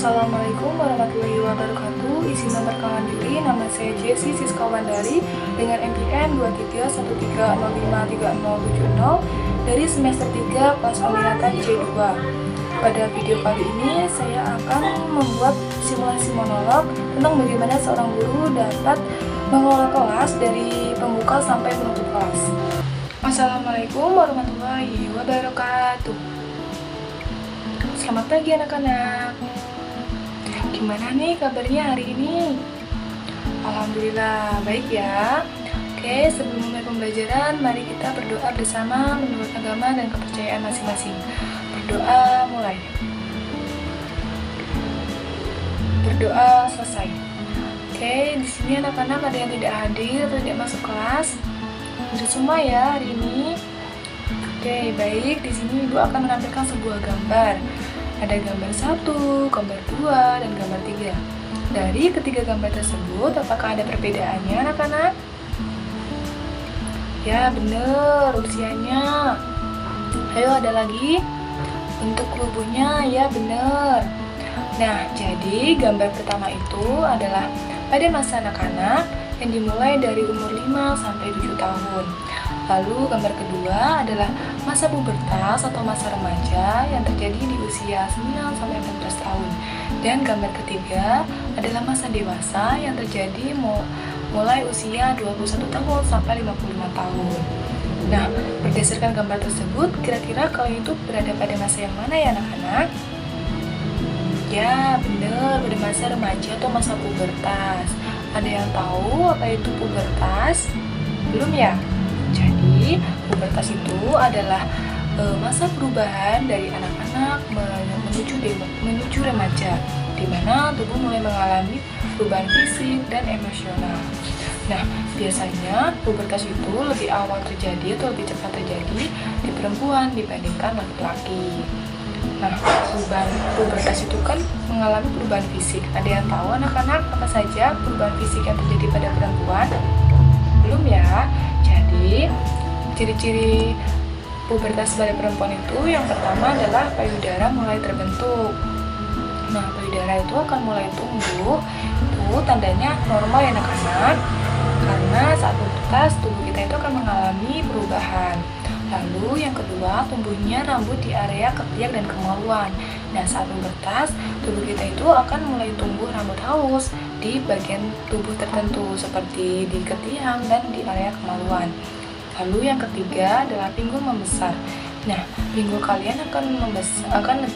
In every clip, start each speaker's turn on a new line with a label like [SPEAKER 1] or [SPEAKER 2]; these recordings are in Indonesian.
[SPEAKER 1] Assalamualaikum warahmatullahi wabarakatuh. Isi nomor kawan diri, nama saya Jessi Siska Wandari dengan NPM 2.1305370 dari semester 3 kelas peminatan C2. Pada video kali ini saya akan membuat simulasi monolog tentang bagaimana seorang guru dapat mengelola kelas dari pembuka sampai penutup kelas. Assalamualaikum warahmatullahi wabarakatuh. Selamat pagi anak-anak. Gimana nih kabarnya hari ini? Alhamdulillah baik ya. Oke, sebelum mulai pembelajaran, mari kita berdoa bersama menurut agama dan kepercayaan masing-masing. Berdoa mulai. Berdoa selesai. Oke, di sini anak-anak ada yang tidak hadir, tidak masuk kelas. Hadir semua ya hari ini. Oke, baik. Di sini Ibu akan menampilkan sebuah gambar. Ada gambar 1, gambar 2, dan gambar 3. Dari ketiga gambar tersebut, apakah ada perbedaannya anak-anak? Ya, bener, usianya. Ayo, ada lagi. Bentuk tubuhnya, ya bener. Nah, jadi gambar pertama itu adalah pada masa anak-anak yang dimulai dari umur 5 sampai 7 tahun. Lalu gambar kedua adalah masa pubertas atau masa remaja yang terjadi di usia 9 sampai 14 tahun. Dan gambar ketiga adalah masa dewasa yang terjadi mulai usia 21 tahun sampai 55 tahun. Nah, berdasarkan gambar tersebut, kira-kira kalian itu berada pada masa yang mana ya anak-anak? Ya, bener, pada masa remaja atau masa pubertas. Ada yang tahu apa itu pubertas? Belum ya? Jadi, pubertas itu adalah masa perubahan dari anak-anak menuju remaja, di mana tubuh mulai mengalami perubahan fisik dan emosional. Nah, biasanya pubertas itu lebih awal terjadi atau lebih cepat terjadi di perempuan dibandingkan laki-laki. Nah, perubahan pubertas itu kan mengalami perubahan fisik. Ada yang tahu anak-anak apa saja perubahan fisik yang terjadi pada perempuan? Belum ya? Jadi, ciri-ciri pubertas pada perempuan itu yang pertama adalah payudara mulai terbentuk. Nah, payudara itu akan mulai tumbuh. Itu tandanya normal ya anak-anak. Karena saat pubertas tubuh kita itu akan mengalami perubahan. Lalu yang kedua, tumbuhnya rambut di area ketiak dan kemaluan. Nah, saat pubertas, tubuh kita itu akan mulai tumbuh rambut halus di bagian tubuh tertentu seperti di ketiak dan di area kemaluan. Lalu yang ketiga adalah pinggul membesar. Nah, pinggul kalian akan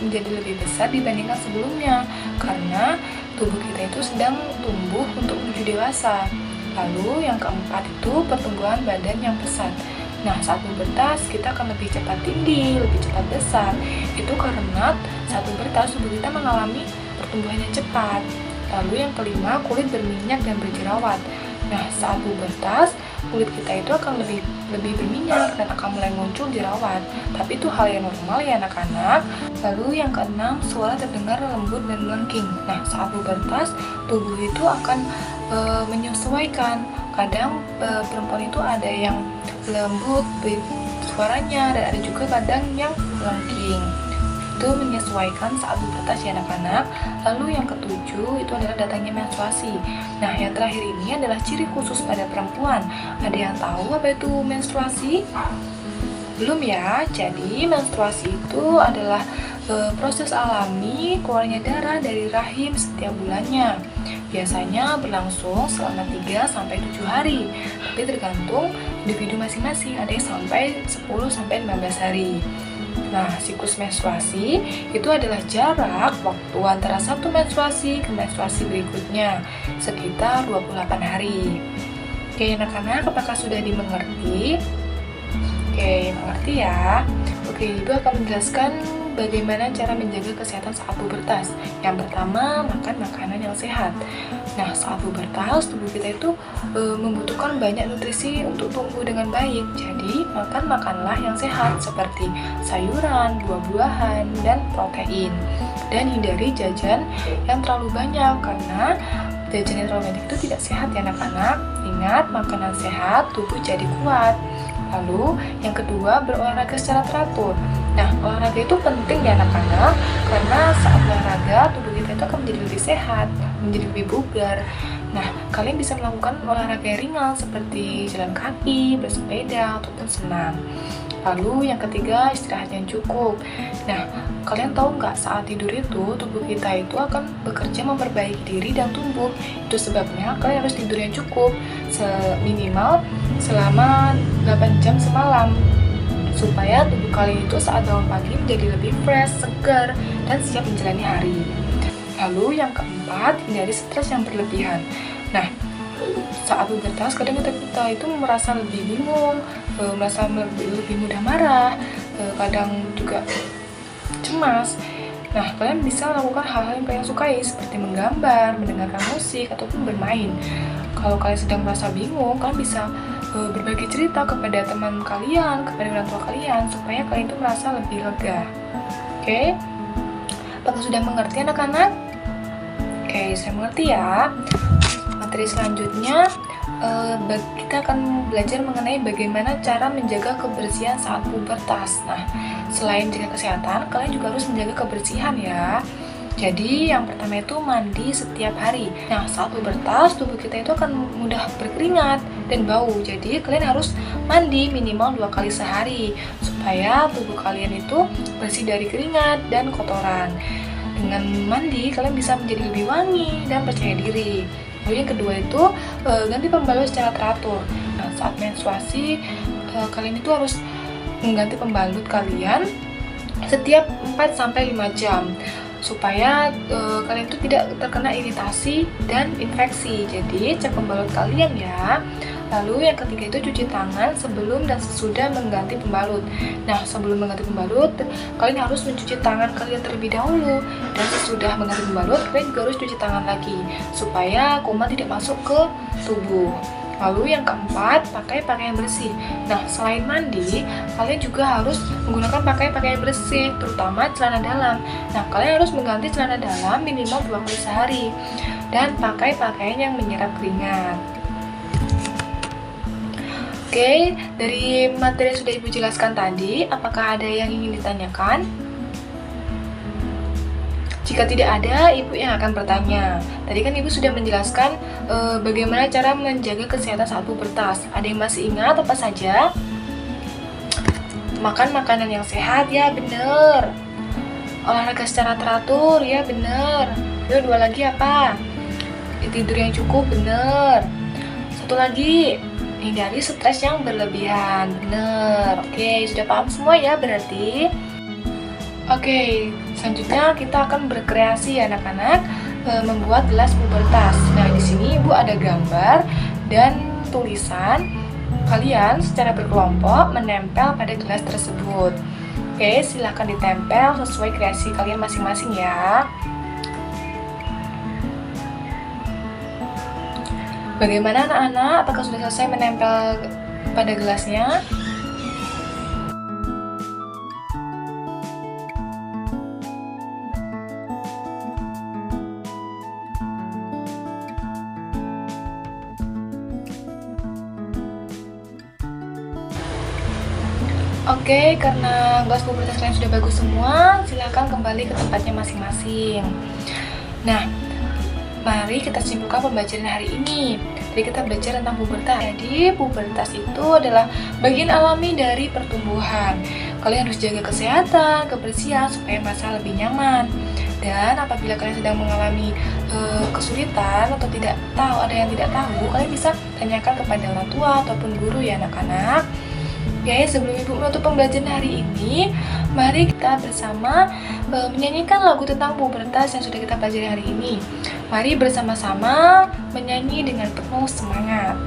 [SPEAKER 1] menjadi lebih besar dibandingkan sebelumnya karena tubuh kita itu sedang tumbuh untuk menuju dewasa. Lalu yang keempat itu pertumbuhan badan yang pesat. Nah, saat pubertas kita akan lebih cepat tinggi, lebih cepat besar. Itu karena saat pubertas tubuh kita mengalami pertumbuhan yang cepat. Lalu yang kelima, kulit berminyak dan berjerawat. Nah, saat pubertas kulit kita itu akan lebih berminyak dan akan mulai muncul jerawat. Tapi itu hal yang normal ya anak-anak. Lalu yang keenam, suara terdengar lembut dan melengking. Nah, saat pubertas tubuh itu akan menyesuaikan. Kadang perempuan itu ada yang lembut suaranya dan ada juga kadang yang melengking. Itu menyesuaikan saat pubertas ya anak-anak. Lalu yang ketujuh itu adalah datangnya menstruasi. Nah, yang terakhir ini adalah ciri khusus pada perempuan. Ada yang tahu apa itu menstruasi? Belum ya? Jadi menstruasi itu adalah proses alami keluarnya darah dari rahim setiap bulannya. Biasanya berlangsung selama 3-7 hari, tapi tergantung individu masing-masing, ada yang sampai 10-15 hari. Nah, siklus menstruasi itu adalah jarak waktu antara satu menstruasi ke menstruasi berikutnya, sekitar 28 hari. Oke anak-anak, apakah sudah dimengerti? Oke, mengerti ya? Oke, Ibu akan menjelaskan bagaimana cara menjaga kesehatan saat pubertas. Yang pertama, makan makanan yang sehat. Nah, saat pubertas, tubuh kita itu membutuhkan banyak nutrisi untuk tumbuh dengan baik. Jadi, makanlah yang sehat seperti sayuran, buah-buahan, dan protein. Dan hindari jajan yang terlalu banyak karena jajan yang terlalu banyak itu tidak sehat ya anak-anak. Ingat, makanan sehat, tubuh jadi kuat. Lalu, yang kedua, berolahraga secara teratur. Nah, olahraga itu penting ya anak-anak, karena saat olahraga tubuh kita itu akan menjadi lebih sehat, menjadi lebih bugar. Nah, kalian bisa melakukan olahraga yang ringan seperti jalan kaki, bersepeda, ataupun senam. Lalu yang ketiga, istirahat yang cukup. Nah, kalian tahu nggak saat tidur itu tubuh kita itu akan bekerja memperbaiki diri dan tumbuh. Itu sebabnya kalian harus tidur yang cukup, minimal selama 8 jam semalam, supaya tubuh kalian itu saat bangun pagi menjadi lebih fresh, segar, dan siap menjalani hari. Lalu yang keempat, hindari stres yang berlebihan. Nah, saat pubertas kadang kita itu merasa lebih bingung, merasa lebih mudah marah, kadang juga cemas. Nah, kalian bisa melakukan hal-hal yang kalian sukai seperti menggambar, mendengarkan musik, ataupun bermain. Kalau kalian sedang merasa bingung, kalian bisa berbagi cerita kepada teman kalian, kepada orang tua kalian, supaya kalian itu merasa lebih lega. Oke? Apakah sudah mengerti anak-anak? Oke, saya mengerti ya. Materi selanjutnya, kita akan belajar mengenai bagaimana cara menjaga kebersihan saat pubertas. Nah, selain jaga kesehatan, kalian juga harus menjaga kebersihan ya. Jadi, yang pertama itu mandi setiap hari. Nah, saat pubertas, tubuh kita itu akan mudah berkeringat dan bau. Jadi, kalian harus mandi minimal 2 kali sehari, supaya tubuh kalian itu bersih dari keringat dan kotoran. Dengan mandi, kalian bisa menjadi lebih wangi dan percaya diri. Lalu yang kedua itu, ganti pembalut secara teratur. Nah, saat menstruasi, kalian itu harus mengganti pembalut kalian setiap 4-5 jam, supaya kalian itu tidak terkena iritasi dan infeksi. Jadi cek pembalut kalian ya. Lalu yang ketiga itu cuci tangan sebelum dan sesudah mengganti pembalut. Nah, sebelum mengganti pembalut, kalian harus mencuci tangan kalian terlebih dahulu, dan sesudah mengganti pembalut, kalian juga harus cuci tangan lagi supaya kuman tidak masuk ke tubuh. Lalu yang keempat, pakai pakaian bersih. Nah, selain mandi, kalian juga harus menggunakan pakaian bersih, terutama celana dalam. Nah, kalian harus mengganti celana dalam minimal 2 kali sehari, dan pakai pakaian yang menyerap keringat. Oke, dari materi yang sudah Ibu jelaskan tadi, apakah ada yang ingin ditanyakan? Jika tidak ada, Ibu yang akan bertanya. Tadi kan Ibu sudah menjelaskan bagaimana cara menjaga kesehatan saat pubertas. Ada yang masih ingat apa saja? Makan makanan yang sehat, ya bener. Olahraga secara teratur, ya bener. Lalu 2 lagi apa? Tidur yang cukup, bener. 1 lagi, hindari stres yang berlebihan, bener. Oke, sudah paham semua ya berarti? Oke, selanjutnya kita akan berkreasi ya anak-anak, membuat gelas pubertas. Nah, di sini Ibu ada gambar dan tulisan. Kalian secara berkelompok menempel pada gelas tersebut. Oke, silahkan ditempel sesuai kreasi kalian masing-masing ya. Bagaimana anak-anak? Apakah sudah selesai menempel pada gelasnya? Oke, karena gelas pubertas kalian sudah bagus semua, silakan kembali ke tempatnya masing-masing. Nah, mari kita simpulkan pembelajaran hari ini. Jadi kita belajar tentang pubertas. Jadi pubertas itu adalah bagian alami dari pertumbuhan. Kalian harus jaga kesehatan, kebersihan supaya merasa lebih nyaman. Dan apabila kalian sedang mengalami kesulitan atau tidak tahu, ada yang tidak tahu, kalian bisa tanyakan kepada orang tua ataupun guru ya anak-anak. Ya, sebelum Ibu menutup pembelajaran hari ini, mari kita bersama menyanyikan lagu tentang pubertas yang sudah kita pelajari hari ini. Mari bersama-sama menyanyi dengan penuh semangat.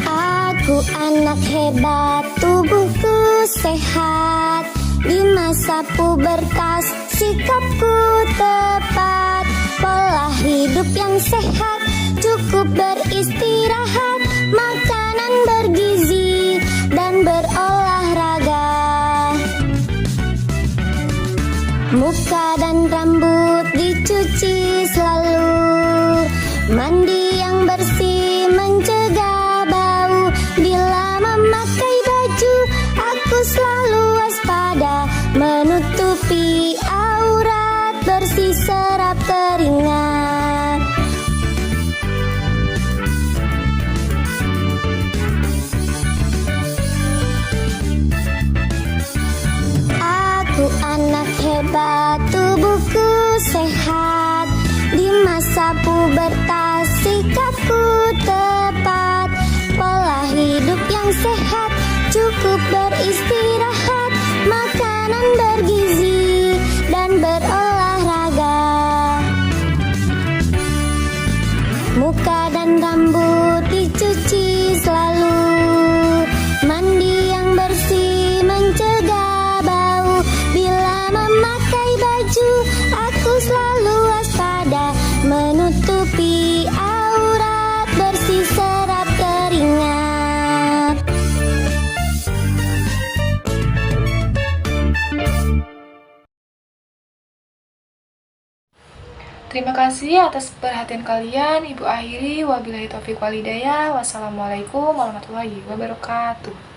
[SPEAKER 2] Aku anak hebat, tubuhku sehat. Di masa pubertas, sikapku tepat. Pola hidup yang sehat, cukup beristirahat, makanan bergizi, dan berolahraga. Muka dan rambut dicuci dicuci selalu. Mandi yang bersih mencegah bau. Bila memakai baju, aku selalu waspada, menutupi aurat, bersih serap keringat. Aku anak hebat, tubuhku sehat. Di masa pubertas sikapku tepat. Pola hidup yang sehat, cukup beristirahat, makanan bergizi dan berolahraga. Muka dan rambut dicuci selalu. Mandi yang bersih mencegah bau. Bila memakai baju, aku selalu waspada, menutupi aurat, bersih serap keringat.
[SPEAKER 1] Terima kasih atas perhatian kalian. Ibu akhiri, wabillahi taufiq walhidayah. Wassalamualaikum warahmatullahi wabarakatuh.